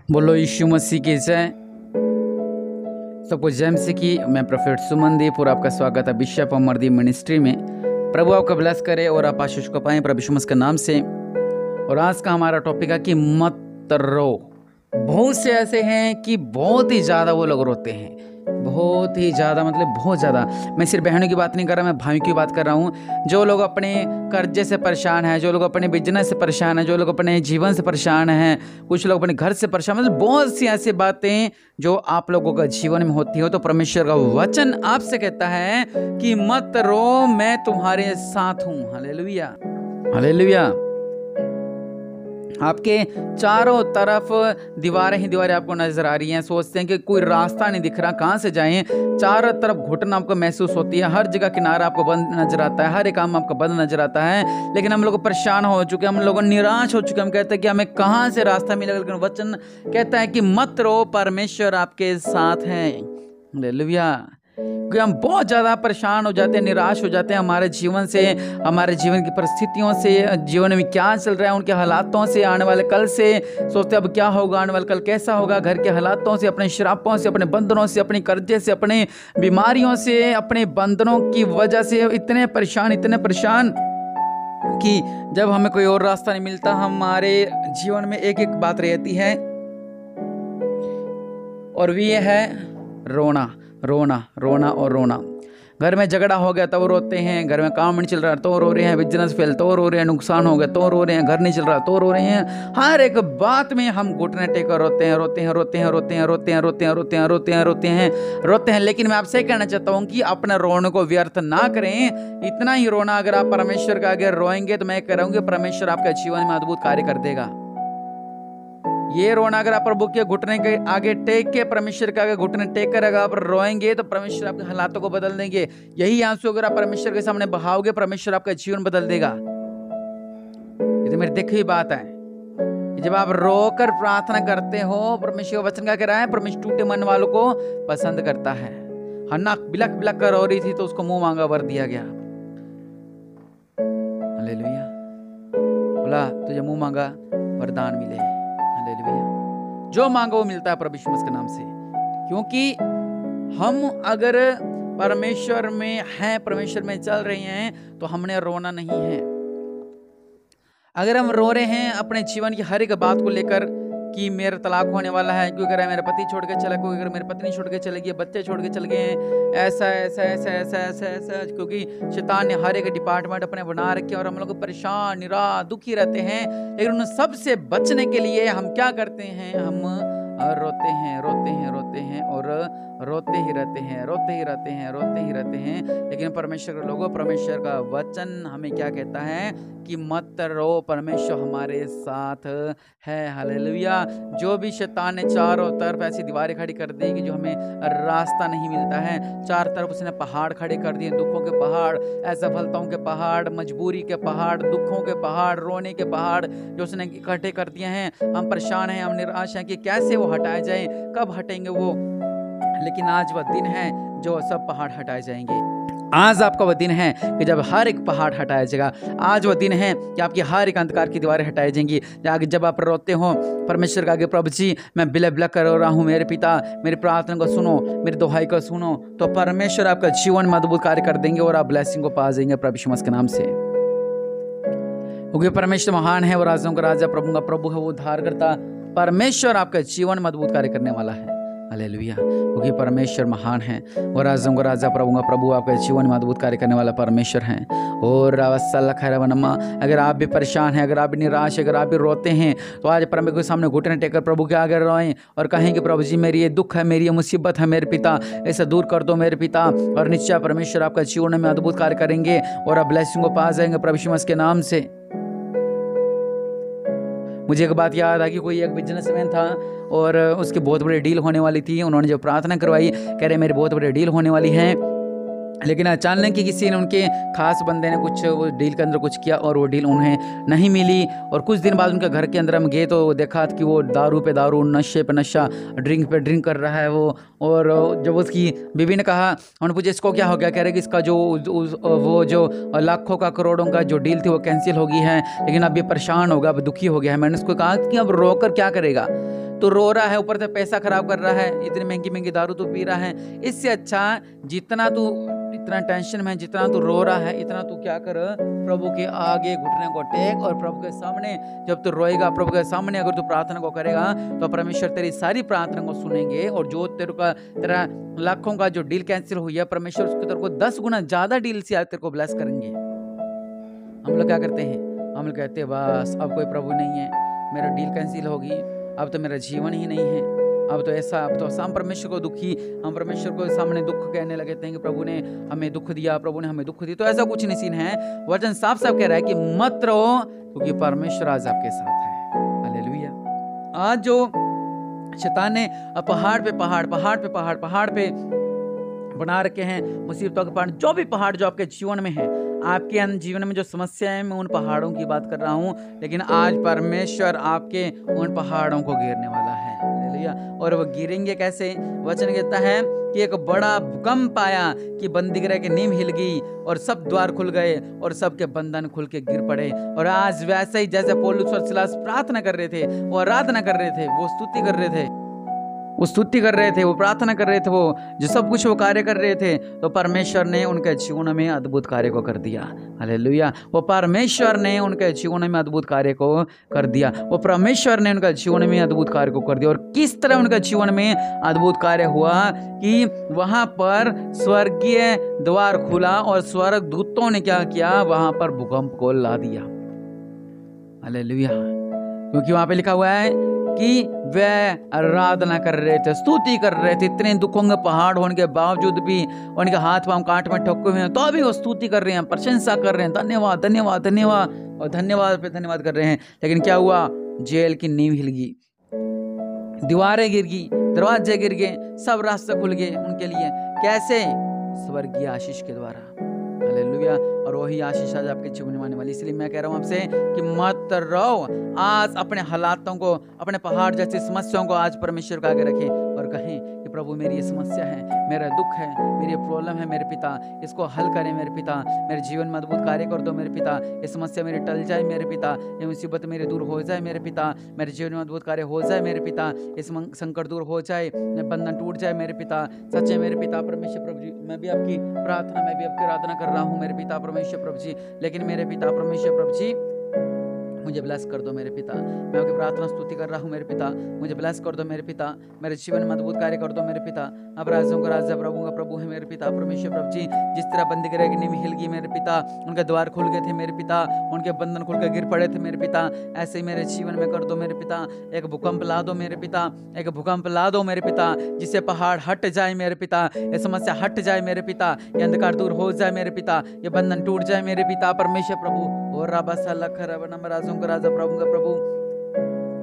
बोलो यीशु मसीह की जय। सबको जय मसीह की। मैं प्रोफेट सुमनदीप और आपका स्वागत है बिशप अमरदीप मिनिस्ट्री में। प्रभु आपका ब्लेस करे और आप आशीष को पाएं प्रभु यीशु मसीह के नाम से। और आज का हमारा टॉपिक है कि मत रो। बहुत से ऐसे हैं कि बहुत ही ज़्यादा वो लोग रोते हैं, बहुत ही ज़्यादा, मतलब बहुत ज़्यादा। मैं सिर्फ बहनों की बात नहीं कर रहा, मैं भाइयों की बात कर रहा हूँ। जो लोग अपने कर्जे से परेशान हैं, जो लोग अपने बिजनेस से परेशान हैं, जो लोग अपने जीवन से परेशान हैं, कुछ लोग अपने घर से परेशान, मतलब बहुत सी ऐसी बातें जो आप लोगों का जीवन में होती हो। तो परमेश्वर का वचन आपसे कहता है कि मत रो, मैं तुम्हारे साथ हूँ। Hallelujah, hallelujah. आपके चारों तरफ दीवारें ही दीवारें आपको नजर आ रही हैं। सोचते हैं कि कोई रास्ता नहीं दिख रहा, कहाँ से जाएं। चारों तरफ घुटन आपको महसूस होती है, हर जगह किनारा आपको बंद नजर आता है, हर एक काम आपको बंद नजर आता है। लेकिन हम लोग परेशान हो चुके, हम लोग निराश हो चुके। हम कहते हैं कि हमें कहाँ से रास्ता मिलेगा, लेकिन वचन कहता है कि मत रो, परमेश्वर आपके साथ है। हालेलुया। क्योंकि हम बहुत ज़्यादा परेशान हो जाते हैं, निराश हो जाते हैं हमारे जीवन से, हमारे जीवन की परिस्थितियों से, जीवन में क्या चल रहा है उनके हालातों से, आने वाले कल से। सोचते हैं अब क्या होगा, आने वाले कल कैसा होगा, घर के हालातों से, अपने श्रापों से, अपने बंधनों से, अपने कर्जे से, अपने बीमारियों से, अपने बंधनों की वजह से इतने परेशान कि जब हमें कोई और रास्ता नहीं मिलता, हमारे जीवन में एक एक बात रहती है और ये है रोना, रोना, रोना और रोना। घर में झगड़ा हो गया तो रोते हैं, घर में काम नहीं चल रहा तो रो रहे हैं, बिजनेस फेल तो रो रहे हैं, नुकसान हो गया तो रो रहे हैं, घर नहीं चल रहा तो रो रहे हैं। हर एक बात में हम घुटने टेकर रोते हैं, रोते हैं, रोते हैं, रोते हैं, रोते हैं, रोते हैं, रोते हैं, रोते हैं, रोते हैं, रोते हैं। लेकिन मैं आपसे कहना चाहता हूँ कि अपने रोने को व्यर्थ ना करें। इतना ही रोना अगर आप परमेश्वर के आगे रोएंगे तो मैं कह रहा हूँ कि परमेश्वर आपके जीवन में अद्भुत कार्य कर देगा। ये रोना अगर आप प्रभु के घुटने के आगे टेक के, परमेश्वर के आगे घुटने टेक कर अगर आप रोएंगे तो परमेश्वर आपके हालातों को बदल देंगे। यही आंसू अगर आप परमेश्वर के सामने बहाओगे, परमेश्वर आपका जीवन बदल देगा। ये तो मेरी देखी हुई बात है। जब आप रोकर प्रार्थना करते हो, परमेश्वर वचन क्या कह रहा है, परमेश्वर टूटे मन वालों को पसंद करता है। हन्ना बिलक बिलक कर रो रही थी तो उसको मुंह मांगा वर दिया गया। हालेलुया। बोला तुझे मुंह मांगा वरदान मिले। जो मांगो वो मिलता है प्रभु यीशु मसीह के नाम से। क्योंकि हम अगर परमेश्वर में हैं, परमेश्वर में चल रहे हैं तो हमने रोना नहीं है। अगर हम रो रहे हैं अपने जीवन की हर एक बात को लेकर कि मेरा तलाक होने वाला है, क्यों अगर मेरा पति छोड़ के चला, कोई अगर मेरी पत्नी छोड़ के चले गई, बच्चे छोड़ के चले गए हैं, ऐसा ऐसा ऐसा ऐसा ऐसा ऐसा, क्योंकि शैतान ने हर एक डिपार्टमेंट अपने बना रखे और हम लोग परेशान, निराश, दुखी रहते हैं। लेकिन उन सब से बचने के लिए हम क्या करते हैं, हम रोते हैं, रोते हैं, रोते हैं और रोते ही रहते हैं, रोते ही रहते हैं, रोते ही रहते हैं। लेकिन परमेश्वर के लोगों, परमेश्वर का वचन हमें क्या कहता है कि मत रो, परमेश्वर हमारे साथ है। हालेलुया। जो भी शैतान ने चारों तरफ ऐसी दीवारें खड़ी कर दी कि जो हमें रास्ता नहीं मिलता है, चारों तरफ उसने पहाड़ खड़े कर दिए, दुखों के पहाड़, असफलताओं के पहाड़, मजबूरी के पहाड़, दुखों के पहाड़, रोने के पहाड़ जो उसने इकट्ठे कर दिए हैं। हम परेशान हैं, हम निराश हैं कि कैसे वो हटाए जाए, कब हटेंगे वो। लेकिन आज वह दिन है जो सब पहाड़ हटाए जाएंगे। आज आपका वह दिन है कि जब हर एक पहाड़ हटाया जाएगा। आज वह दिन है कि आपकी हर एक अंधकार की दीवारें हटाई जाएंगी। जब आप रोते हो परमेश्वर के आगे, प्रभु जी मैं बिलक बिलक कर रो रहा हूँ, मेरे पिता मेरी प्रार्थना को सुनो, मेरी दुहाई को सुनो, तो परमेश्वर आपका जीवन में अद्भुत कार्य कर देंगे और आप ब्लेसिंग को पा जाएंगे प्रभु यीशु मसीह के नाम से। क्योंकि परमेश्वर महान है, वो राजाओं का राजा, प्रभु का प्रभु है, वो उद्धारकर्ता। परमेश्वर आपका जीवन में अद्भुत कार्य करने वाला है। हालेलुया। क्योंकि परमेश्वर महान है, वो राजाओं का राजा, प्रभु का प्रभु आपके जीवन में अद्भुत कार्य करने वाला परमेश्वर है। और अगर आप भी परेशान हैं, अगर आप भी निराश, अगर आप भी रोते हैं, तो आज परमेश्वर के सामने घुटने टेकर प्रभु के आगे रोएं और कहें कि प्रभु जी मेरी ये दुख है, मेरी ये मुसीबत है, मेरे पिता ऐसा दूर कर दो मेरे पिता। और निश्चय परमेश्वर आपका जीवन में अद्भुत कार्य करेंगे और आप ब्लेसिंग को पा जाएंगे प्रभु यीशु मसीह के नाम से। मुझे एक बात याद आ कि कोई एक बिजनेसमैन था और उसकी बहुत बड़ी डील होने वाली थी। उन्होंने जब प्रार्थना करवाई, कह रहे मेरी बहुत बड़ी डील होने वाली है, लेकिन अचानक कि किसी ने, उनके खास बंदे ने कुछ वो डील के अंदर कुछ किया और वो डील उन्हें नहीं मिली। और कुछ दिन बाद उनके घर के अंदर हम गए तो देखा कि वो दारू पे दारू, नशे पे नशा, ड्रिंक पे ड्रिंक कर रहा है वो। और जब उसकी बीवी ने कहा, उन्होंने पूछा इसको क्या हो गया, कह रहे कि इसका जो वो जो लाखों का करोड़ों का जो डील थी वो कैंसिल हो गई है, लेकिन अब ये परेशान होगा, अब दुखी हो गया है। मैंने उसको कहा कि अब रोकर क्या करेगा। तो रो रहा है, ऊपर से पैसा खराब कर रहा है, इतनी महंगी महंगी दारू तो पी रहा है। इससे अच्छा जितना तू इतना टेंशन में, जितना तू रो रहा है, इतना तू क्या कर, प्रभु के आगे घुटने को टेक और प्रभु के सामने जब तू रोएगा, प्रभु के सामने अगर तू प्रार्थना को करेगा तो परमेश्वर तेरी सारी प्रार्थना को सुनेंगे। और जो तेरा लाखों का जो डील कैंसिल हुई है, परमेश्वर उसके तेरे को 10 गुना ज्यादा डील से तेरे को ब्लेस करेंगे। हम लोग क्या करते हैं, हम लोग कहते हैं बस अब कोई प्रभु नहीं है, मेरा डील कैंसिल होगी, अब तो मेरा जीवन ही नहीं है, अब तो ऐसा, अब तो हम परमेश्वर को दुखी, हम परमेश्वर को सामने दुख कहने लगे थे कि प्रभु ने हमें दुख दिया, प्रभु ने हमें दुख दिया। तो ऐसा कुछ नहीं सीन है। वचन साफ साफ कह रहा है कि मत रहो, क्योंकि परमेश्वर आज आपके साथ है। हालेलुया। आज जो शैतान ने पहाड़ पे बना रखे हैं, मुसीबतों के पहाड़, जो भी पहाड़ जो आपके जीवन में है, आपके जीवन में जो समस्या है, मैं उन पहाड़ों की बात कर रहा हूँ, लेकिन आज परमेश्वर आपके उन पहाड़ों को घेरने वाला है। हालेलुया। और वो गिरेंगे कैसे? वचन कहता है कि एक बड़ा भूकंप आया कि बंदीगृह की नींव हिल गई और सब द्वार खुल गए और सबके बंधन खुल के गिर पड़े। और आज वैसे ही जैसे पौलुस और सिलास प्रार्थना कर रहे थे, वो आराधना कर रहे थे, वो स्तुति कर रहे थे, वो स्तुति कर रहे थे, वो प्रार्थना कर रहे थे, वो जो सब कुछ वो कार्य कर रहे थे, तो परमेश्वर ने उनके जीवन में अद्भुत कार्य को कर दिया। हालेलुया। वो परमेश्वर ने उनके जीवन में अद्भुत कार्य को कर दिया, वो परमेश्वर ने उनके जीवन में अद्भुत कार्य को कर दिया। और किस तरह उनके जीवन में अद्भुत कार्य हुआ कि वहां पर स्वर्गीय द्वार खुला और स्वर्ग दूतों ने क्या किया, वहां पर भूकंप को ला दिया। हालेलुया। क्योंकि वहां पे लिखा हुआ है कि वे आराधना कर रहे थे, स्तुति कर रहे थे, इतने दुखों के पहाड़ होने के बावजूद भी, उनके हाथ पांव कांट में ठोके हुए हैं, तो भी वो स्तुति कर रहे हैं, प्रशंसा कर रहे हैं, धन्यवाद धन्यवाद धन्यवाद, और धन्यवाद पे धन्यवाद कर रहे हैं। लेकिन क्या हुआ? जेल की नींव हिल गई, दीवारें गिर गई, दरवाजे गिर गए, सब रास्ते खुल गए उनके लिए। कैसे? स्वर्गीय आशीष के द्वारा। हालेलुया। और वही आशीष आज आपके जीवन में आने वाली। इसलिए मैं कह रहा हूं आपसे कि मत रहो, आज अपने हालातों को, अपने पहाड़ जैसी समस्याओं को आज परमेश्वर के आगे रखें और कहें कि प्रभु मेरी ये समस्या है, मेरा दुख है, मेरी प्रॉब्लम है, मेरे पिता इसको हल करें, मेरे पिता मेरे जीवन में अद्भुत कार्य कर दो, मेरे पिता ये समस्या मेरी टल जाए, मेरे पिता ये मुसीबत मेरी दूर हो जाए, मेरे पिता मेरे जीवन में अद्भुत कार्य हो जाए, मेरे पिता इस संकट दूर हो जाए, बंधन टूट जाए, मेरे पिता सच्चे मेरे पिता परमेश्वर प्रभु जी। मैं भी आपकी प्रार्थना, मैं भी आपकी आराधना कर रहा हूँ मेरे पिता परमेश्वर प्रभु जी। लेकिन मेरे पिता परमेश्वर प्रभु जी मुझे ब्लेस कर दो मेरे पिता, मैं आपकी प्रार्थना स्तुति कर रहा हूँ मेरे पिता, मुझे ब्लेस कर दो मेरे पिता, मेरे जीवन में अद्भुत कार्य कर दो मेरे पिता। अब राजों का राजा, प्रभु का प्रभु है मेरे पिता परमेश्वर प्रभु जी। जिस तरह बंदीगृह की नींव हिल गई मेरे पिता, उनके द्वार खुल गए थे मेरे पिता, उनके बंधन खुल के गिर पड़े थे मेरे पिता, ऐसे ही मेरे जीवन में कर दो मेरे पिता। एक भूकंप ला दो मेरे पिता, एक भूकंप ला दो मेरे पिता, जिससे पहाड़ हट जाए मेरे पिता, ये समस्या हट जाए मेरे पिता, ये अंधकार दूर हो जाए मेरे पिता, ये बंधन टूट जाए मेरे पिता परमेश्वर प्रभु। और राजों का राजा, प्रभु का प्रभु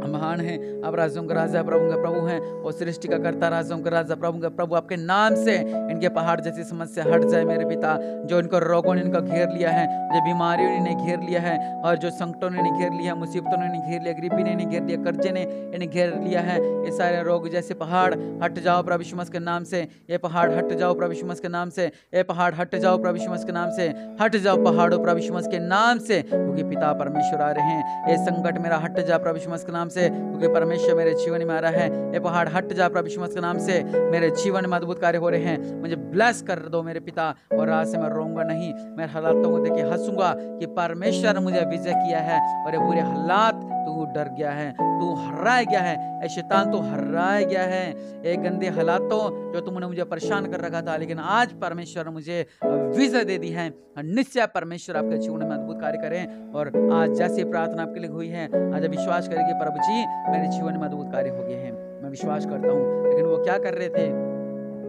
महान है, अब राजों का राजा, प्रभु का प्रभु है, और सृष्टि का कर्ता, राजों का राजा, प्रभु का प्रभु। आपके नाम से इनके पहाड़ जैसी समस्या हट जाए मेरे पिता। जो इनको रोगों ने इनको घेर लिया है, जो बीमारियों ने इन्हें घेर लिया है, और जो संकटों ने इन्हें घेर लिया, मुसीबतों ने इन्हें घेर लिया, गरीबी ने इन्हें घेर लिया, कर्जे ने इन्हें घेर लिया है, ये सारे रोग जैसे पहाड़ हट जाओ प्रभु यीशु मसीह के नाम से। ये पहाड़ हट जाओ प्रभु यीशु मसीह के नाम से, ये पहाड़ हट जाओ प्रभु यीशु मसीह के नाम से, हट जाओ पहाड़ों प्रभु यीशु मसीह के नाम से, क्योंकि पिता परमेश्वर आ रहे हैं। ये संकट मेरा हट जा प्रभु यीशु मसीह के नाम से, क्योंकि परमेश्वर मेरे जीवन में आ रहा है। ये पहाड़ हट जा प्रभु यीशु मसीह के नाम से, मेरे जीवन में अद्भुत कार्य हो रहे हैं। मुझे ब्लेस कर दो मेरे पिता, और आज से मैं रोऊंगा नहीं, मैं हालातों को देख के हंसूंगा कि परमेश्वर ने मुझे विजय किया है, और ये बुरे हालात तू डर गया है, तू हराया गया है, ए शैतान तू हराया गया है। एक गंदे हालातों जो तुमने मुझे परेशान कर रखा था, लेकिन आज परमेश्वर ने मुझे विजय दे दी है। निश्चय परमेश्वर आपके जीवन में अद्भुत कार्य करें। और आज जैसी प्रार्थना आपके लिए हुई है, आज विश्वास करेंगे प्रभु जी मेरे जीवन में अद्भुत कार्य हो गए हैं, मैं विश्वास करता हूँ। लेकिन वो क्या कर रहे थे?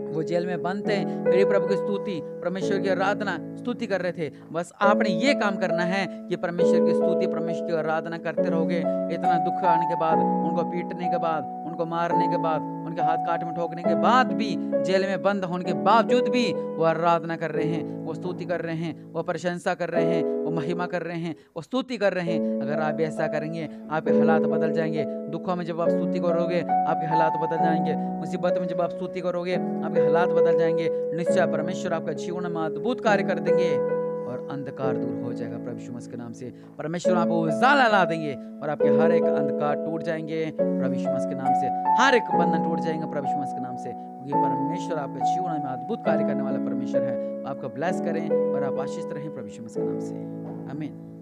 वो जेल में बंद थे, मेरे प्रभु की स्तुति, परमेश्वर की आराधना, स्तुति कर रहे थे। बस आपने ये काम करना है कि परमेश्वर की स्तुति, परमेश्वर की आराधना करते रहोगे। इतना दुख आने के बाद, उनको पीटने के बाद, उनको मारने के बाद, उनके हाथ काट में ठोकने के बाद भी, जेल में बंद होने के बावजूद भी वो आराधना कर रहे हैं, वो स्तुति कर रहे हैं, वो प्रशंसा कर रहे हैं, वो महिमा कर रहे हैं, वो स्तुति कर रहे हैं। अगर आप ऐसा करेंगे, आपके हालात बदल जाएंगे। दुखों में जब आप स्तुति करोगे, आपके हालात बदल जाएंगे। मुसीबत में जब आप स्तुति करोगे, आपके हालात बदल जाएंगे। निश्चय परमेश्वर आपका जीवन में अद्भुत कार्य कर देंगे। और अंधकार दूर हो जाएगा प्रभु यीशु मसीह के नाम से। परमेश्वर आपको उजाला ला देंगे और आपके हर एक अंधकार टूट जाएंगे प्रभु यीशु मसीह के नाम से। हर एक बंधन टूट जाएंगे प्रभु यीशु मसीह के नाम से, क्योंकि परमेश्वर आपके जीवन में अद्भुत कार्य करने वाला परमेश्वर है। आपका ब्लेस करें और आप आशीषित रहें प्रभु यीशु मसीह के नाम से। आमीन।